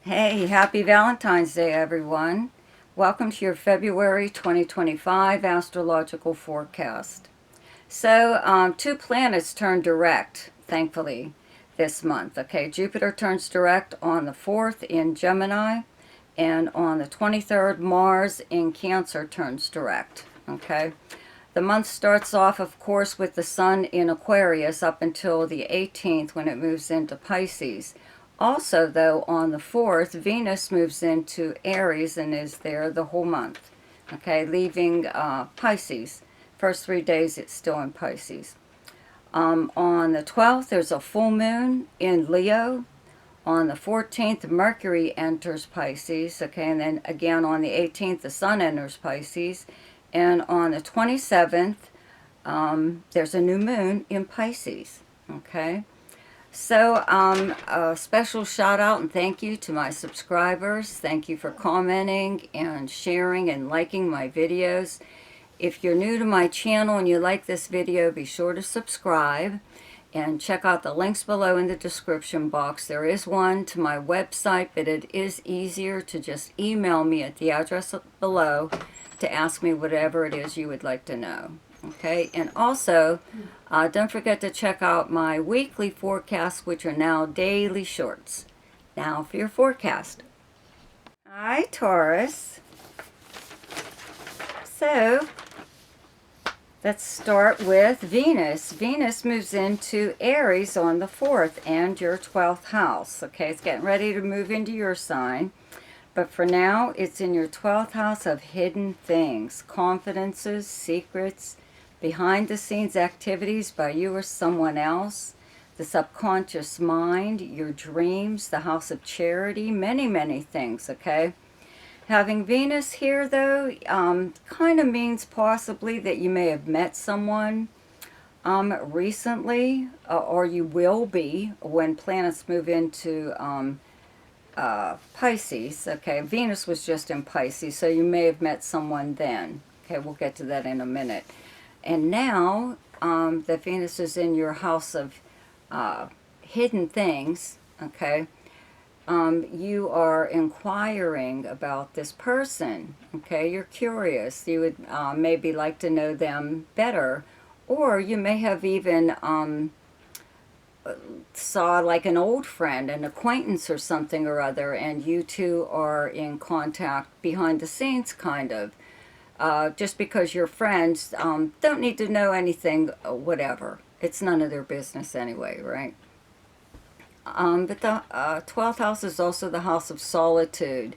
Hey, happy Valentine's Day, everyone. Welcome to your February 2025 astrological forecast. Two planets turn direct, thankfully, this month. Okay, Jupiter turns direct on the 4th in Gemini, and on the 23rd, Mars in Cancer turns direct. Okay, the month starts off, of course, with the Sun in Aquarius up until the 18th when it moves into Pisces. Also, though, on the 4th, Venus moves into Aries and is there the whole month. Okay, leaving Pisces. First 3 days, it's still in Pisces. On the 12th, there's a full moon in Leo. On the 14th, Mercury enters Pisces. Okay, and then again on the 18th, the Sun enters Pisces. And on the 27th, there's a new moon in Pisces. Okay. A special shout out and thank you to my subscribers. Thank you for commenting and sharing and liking my videos. If you're new to my channel and you like this video, be sure to subscribe and check out the links below in the description box. There is one to my website, but it is easier to just email me at the address below to ask me whatever it is you would like to know. Okay, and also don't forget to check out my weekly forecasts, which are now daily shorts. Now for your forecast. Hi, Taurus. So let's start with Venus. Venus moves into Aries on the 4th and your 12th house. Okay, it's getting ready to move into your sign. But for now, it's in your 12th house of hidden things, confidences, secrets, behind-the-scenes activities by you or someone else, the subconscious mind, your dreams, the house of charity, many, many things, okay? Having Venus here, though, kind of means possibly that you may have met someone recently, or you will be when planets move into Pisces. Okay, Venus was just in Pisces, so you may have met someone then. Okay, we'll get to that in a minute. And now that Venus is in your house of hidden things, okay, you are inquiring about this person, okay, you're curious. You would maybe like to know them better, or you may have even saw like an old friend, an acquaintance or something or other, and you two are in contact behind the scenes, kind of. Just because you're friends, don't need to know anything, whatever. It's none of their business anyway, right? But the 12th house is also the house of solitude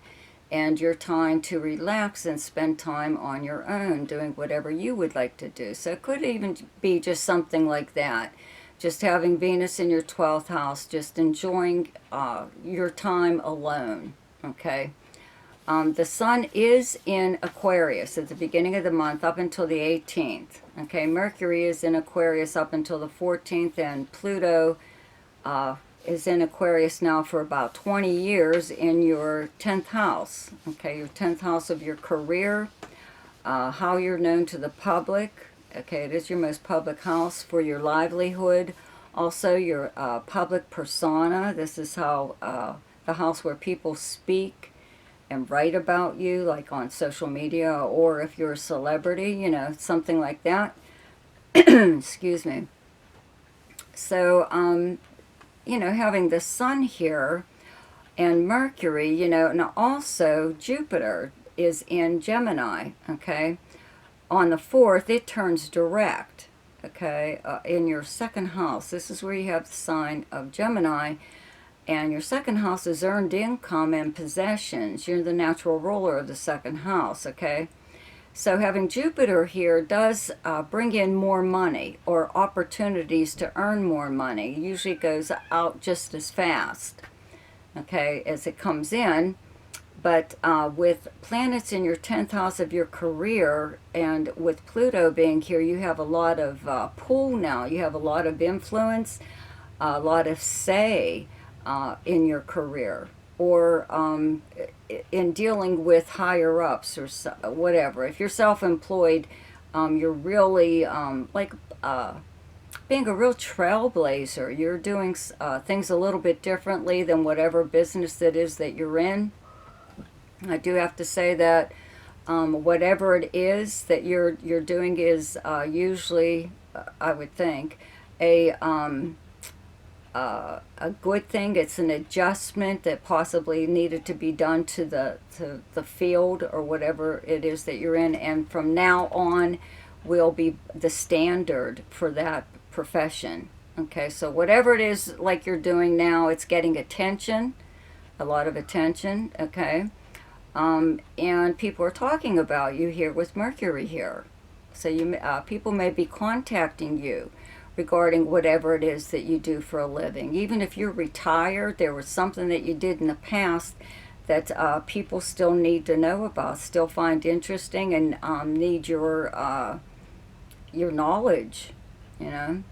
and your time to relax and spend time on your own doing whatever you would like to do. So it could even be just something like that. Just having Venus in your 12th house, just enjoying your time alone, okay? The Sun is in Aquarius at the beginning of the month up until the 18th. Okay, Mercury is in Aquarius up until the 14th, and Pluto is in Aquarius now for about 20 years in your 10th house. Okay, your 10th house of your career, how you're known to the public. Okay, it is your most public house for your livelihood. Also, your public persona. This is how the house where people speak and write about you, like on social media, or if you're a celebrity, you know, something like that. Excuse me. So, you know, having the Sun here and Mercury, you know, and also Jupiter is in Gemini, okay? On the 4th, it turns direct, okay, in your second house. This is where you have the sign of Gemini. And your second house is earned income and possessions. You're the natural ruler of the second house, okay? So having Jupiter here does bring in more money or opportunities to earn more money. It usually goes out just as fast, okay, as it comes in. But with planets in your 10th house of your career and with Pluto being here, you have a lot of pull now. You have a lot of influence, a lot of say in your career, or in dealing with higher ups or whatever. If you're self-employed, you're really like being a real trailblazer. You're doing things a little bit differently than whatever business it is that you're in. I do have to say that whatever it is that you're doing is usually, I would think, a a good thing. It's an adjustment that possibly needed to be done to the field or whatever it is that you're in, and from now on will be the standard for that profession. Okay, so whatever it is like you're doing now, it's getting attention, a lot of attention. Okay, and people are talking about you here with Mercury here. So people may be contacting you regarding whatever it is that you do for a living. Even if you're retired, there was something that you did in the past that people still need to know about, still find interesting, and need your knowledge. You know.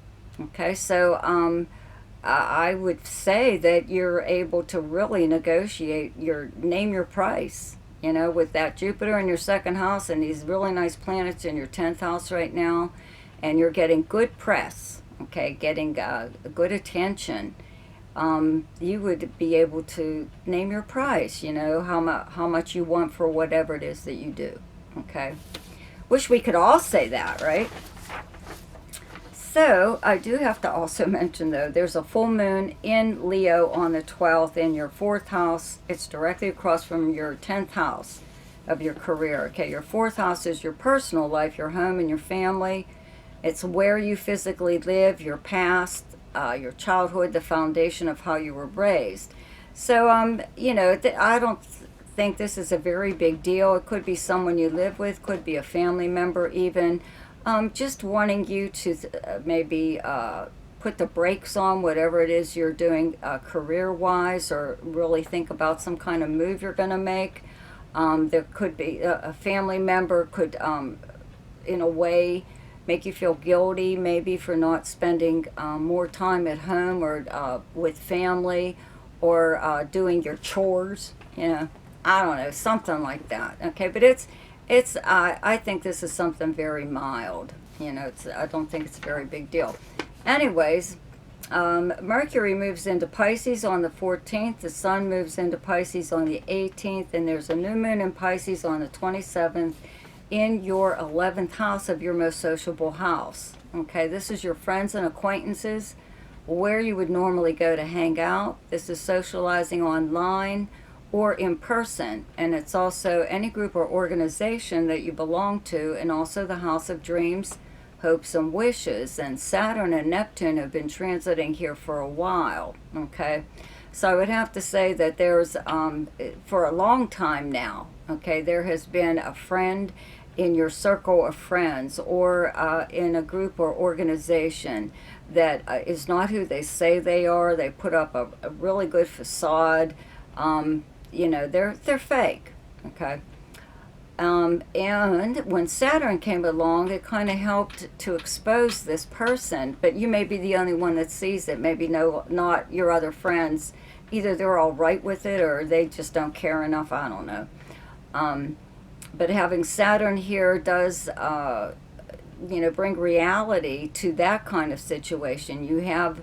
Okay, so I would say that you're able to really negotiate name your price. You know, with that Jupiter in your second house and these really nice planets in your 10th house right now, and you're getting good press, okay, getting good attention, you would be able to name your price, you know, how much you want for whatever it is that you do, okay? Wish we could all say that, right? So, I do have to also mention, though, there's a full moon in Leo on the 12th in your 4th house. It's directly across from your 10th house of your career. Okay, your 4th house is your personal life, your home and your family. It's where you physically live, your past, your childhood, the foundation of how you were raised. So, you know, I don't think this is a very big deal. It could be someone you live with, could be a family member even. Just wanting you to maybe put the brakes on whatever it is you're doing career-wise, or really think about some kind of move you're going to make. There could be a family member could, in a way, make you feel guilty maybe for not spending more time at home or with family, or doing your chores, you know. I don't know, something like that. Okay, but I think this is something very mild. You know, I don't think it's a very big deal. Anyways, Mercury moves into Pisces on the 14th. The Sun moves into Pisces on the 18th. And there's a new moon in Pisces on the 27th in your 11th house of your most sociable house. Okay, this is your friends and acquaintances, where you would normally go to hang out. This is socializing online or in person, and it's also any group or organization that you belong to, and also the house of dreams, hopes, and wishes. And Saturn and Neptune have been transiting here for a while, okay? So I would have to say that there's, for a long time now, okay, there has been a friend in your circle of friends, or in a group or organization that is not who they say they are. They put up a really good facade. You know, they're fake, okay? And when Saturn came along, it kind of helped to expose this person, but you may be the only one that sees it. Maybe not your other friends. Either they're all right with it, or they just don't care enough. I don't know. But having Saturn here does, you know, bring reality to that kind of situation. You have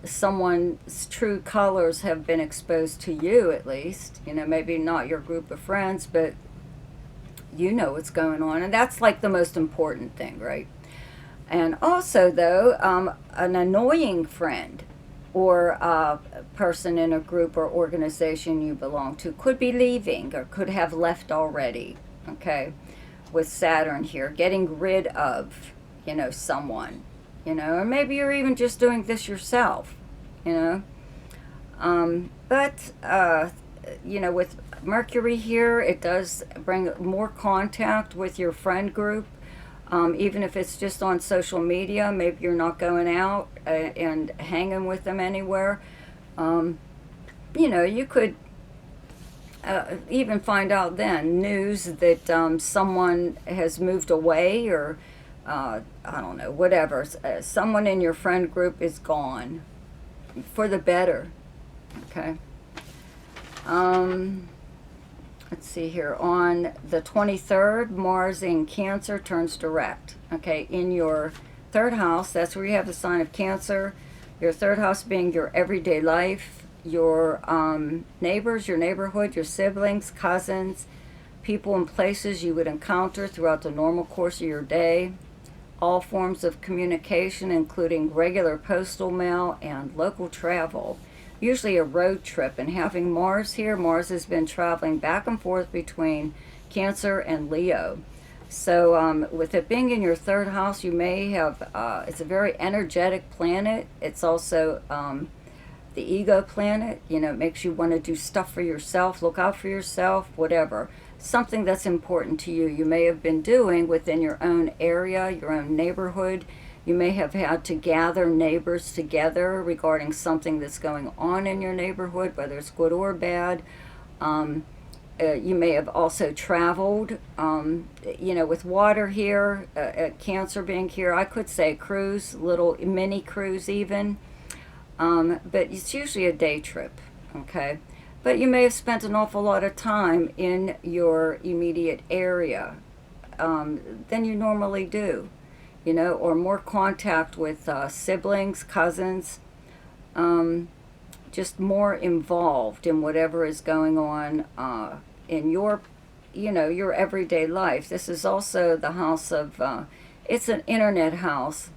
someone's true colors have been exposed to you, at least. You know, maybe not your group of friends, but you know what's going on. And that's like the most important thing, right? And also, though, an annoying friend or a person in a group or organization you belong to could be leaving, or could have left already, okay? With Saturn here, getting rid of, you know, someone. You know, or maybe you're even just doing this yourself, you know. But, you know, with Mercury here, it does bring more contact with your friend group, even if it's just on social media. Maybe you're not going out and hanging with them anywhere. You know, you could even find out then news that someone has moved away, or I don't know, whatever. Someone in your friend group is gone for the better, okay? Let's see here. On the 23rd, Mars in Cancer turns direct, okay, in your third house, that's where you have the sign of Cancer. Your third house being your everyday life, your neighbors, your neighborhood, your siblings, cousins, people and places you would encounter throughout the normal course of your day, all forms of communication, including regular postal mail and local travel, usually a road trip. And having Mars here, Mars has been traveling back and forth between Cancer and Leo. So with it being in your third house, you may have, it's a very energetic planet. It's also the ego planet. You know, it makes you want to do stuff for yourself, look out for yourself, whatever. Something that's important to you. You may have been doing within your own area, your own neighborhood. You may have had to gather neighbors together regarding something that's going on in your neighborhood, whether it's good or bad. You may have also traveled, you know, with water here, Cancer being here. I could say cruise, little mini cruise even, but it's usually a day trip, okay? But you may have spent an awful lot of time in your immediate area than you normally do, you know, or more contact with siblings, cousins, just more involved in whatever is going on in your, you know, your everyday life. This is also the house of, it's an internet house,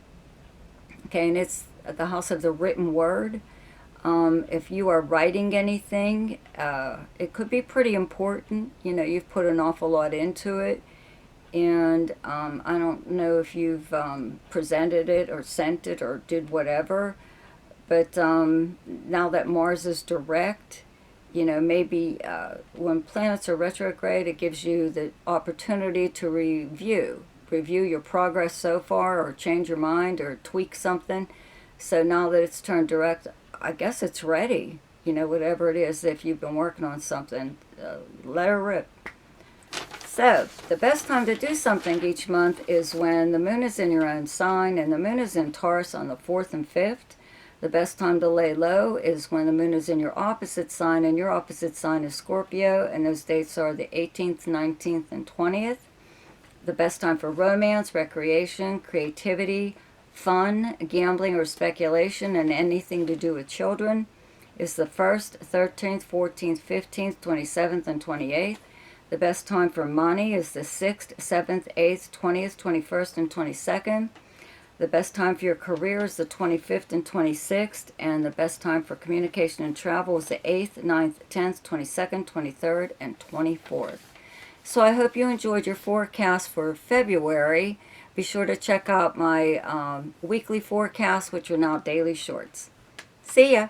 okay, and it's the house of the written word. If you are writing anything, it could be pretty important. You know, you've put an awful lot into it. And I don't know if you've presented it or sent it or did whatever. But now that Mars is direct, you know, maybe when planets are retrograde, it gives you the opportunity to review your progress so far, or change your mind or tweak something. So now that it's turned direct, I guess it's ready. You know, whatever it is, if you've been working on something, let her rip. So, the best time to do something each month is when the moon is in your own sign, and the moon is in Taurus on the 4th and 5th. The best time to lay low is when the moon is in your opposite sign, and your opposite sign is Scorpio, and those dates are the 18th, 19th, and 20th. The best time for romance, recreation, creativity, fun, gambling, or speculation, and anything to do with children is the 1st, 13th, 14th, 15th, 27th, and 28th. The best time for money is the 6th, 7th, 8th, 20th, 21st, and 22nd. The best time for your career is the 25th and 26th, and the best time for communication and travel is the 8th, 9th, 10th, 22nd, 23rd, and 24th. So I hope you enjoyed your forecast for February. Be sure to check out my weekly forecasts, which are now daily shorts. See ya!